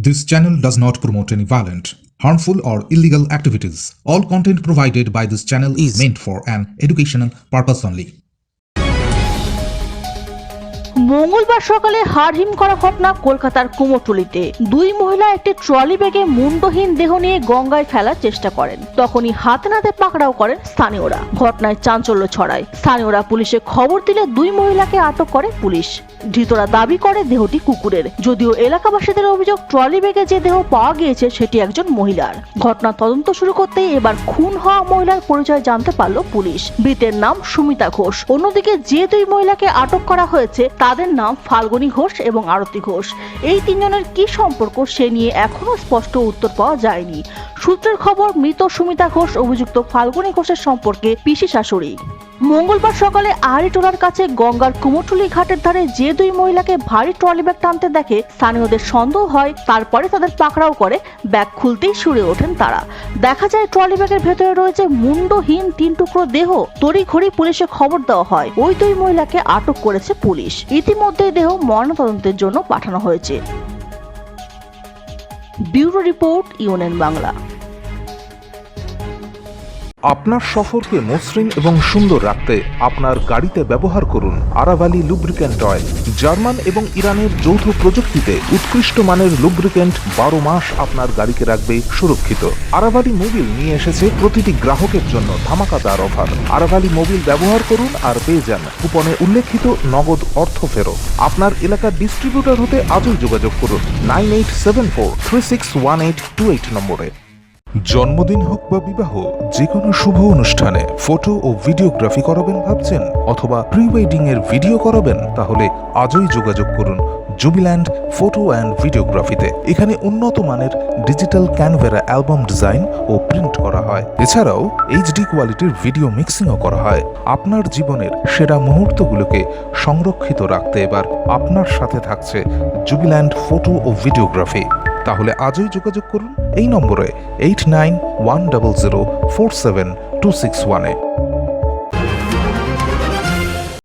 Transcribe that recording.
This channel does not promote any violent, harmful, or illegal activities. All content provided by this channel is meant for an educational purpose only. মঙ্গলবার সকালে হাড়হিম করা ঘটনা কলকাতার কুমোরটুলিতে। দুই মহিলা একটি ট্রলি ব্যাগে মুন্ডহীন দেহ নিয়ে গঙ্গায় ফেলার চেষ্টা করেন। তখনই হাতে নাতে পাকড়াও করেন স্থানীয়রা। ঘটনায় চাঞ্চল্য ছড়ায়। স্থানীয়রা পুলিশে খবর দিলে দুই মহিলাকে আটক করে পুলিশ। ধৃতরা দাবি করে দেহটি কুকুরের, যদিও এলাকাবাসীদের অভিযোগ ট্রলি ব্যাগে যে দেহ পাওয়া গিয়েছে সেটি একজন মহিলার। ঘটনা তদন্ত শুরু করতেই এবার খুন হওয়া মহিলার পরিচয় জানতে পারল পুলিশ। মৃতের নাম সুমিতা ঘোষ। অন্যদিকে যে দুই মহিলাকে আটক করা হয়েছে তাদের নাম ফাল্গুনী ঘোষ এবং আরতি ঘোষ। এই তিনজনের কি সম্পর্ক সে নিয়ে এখনো স্পষ্ট উত্তর পাওয়া যায়নি। সূত্রের খবর, মৃত সুমিতা ঘোষ অভিযুক্ত ফাল্গুনী ঘোষের সম্পর্কে পিসি শাশুড়ি। মঙ্গলবার সকালে আড়িটোলার কাছে গঙ্গার কুমোরটুলি ঘাটের ধারে যে দুই মহিলাকে ভারী ট্রলি ব্যাগ টানতে দেখে স্থানীয়দের সন্দেহ হয়। তারপরে তাদের পাকড়াও করে। ব্যাগ খুলতেই সুরে ওঠেন তারা। দেখা যায় ট্রলি ব্যাগের ভেতরে রয়েছে মুন্ডহীন 3 টুকরো দেহ। তড়িঘড়ি পুলিশে খবর দেওয়া হয়। ওই দুই মহিলাকে আটক করেছে পুলিশ। ইতিমধ্যে দেহ ময়নাতদন্তের জন্য পাঠানো হয়েছে। Bureau report, UNN Bangla. আপনার সফরকে মসৃণ এবং সুন্দর রাখতে আপনার গাড়িতে ব্যবহার করুন আরাভালি লুব্রিক্যান্ট অয়েল। জার্মান এবং ইরানের যৌথ প্রযুক্তিতে উৎকৃষ্ট মানের লুব্রিক্যান্ট 12 মাস আপনার গাড়িকে রাখবে সুরক্ষিত। আরাভালি মোবিল নিয়ে এসেছে প্রতিটি গ্রাহকের জন্য ধামাকাদার অফার। আরাভালি মোবিল ব্যবহার করুন আর পেয়ে যান কুপনে উল্লেখিত নগদ অর্থ ফেরত। আপনার এলাকার ডিস্ট্রিবিউটর হতে আজই যোগাযোগ করুন 9874361828 নম্বরে। জন্মদিন হোক বা বিবাহ, যে কোনো শুভ অনুষ্ঠানে ফটো ও ভিডিওগ্রাফি করাবেন ভাবছেন, অথবা প্রি ওয়েডিং এর ভিডিও করাবেন, তাহলে আজই যোগাযোগ করুন জুবিল্যান্ড ফটো অ্যান্ড ভিডিওগ্রাফিতে। এখানে উন্নত মানের ডিজিটাল ক্যানভেরা অ্যালবাম ডিজাইন ও প্রিন্ট করা হয়। এছাড়াও এইচডি কোয়ালিটির ভিডিও মিক্সিংও করা হয়। আপনার জীবনের সেরা মুহূর্তগুলোকে সংরক্ষিত রাখতে এবার আপনার সাথে থাকছে জুবিল্যান্ড ফটো ও ভিডিওগ্রাফি। তাহলে আজই যোগাযোগ করুন এই নম্বরে 8910047261-এ।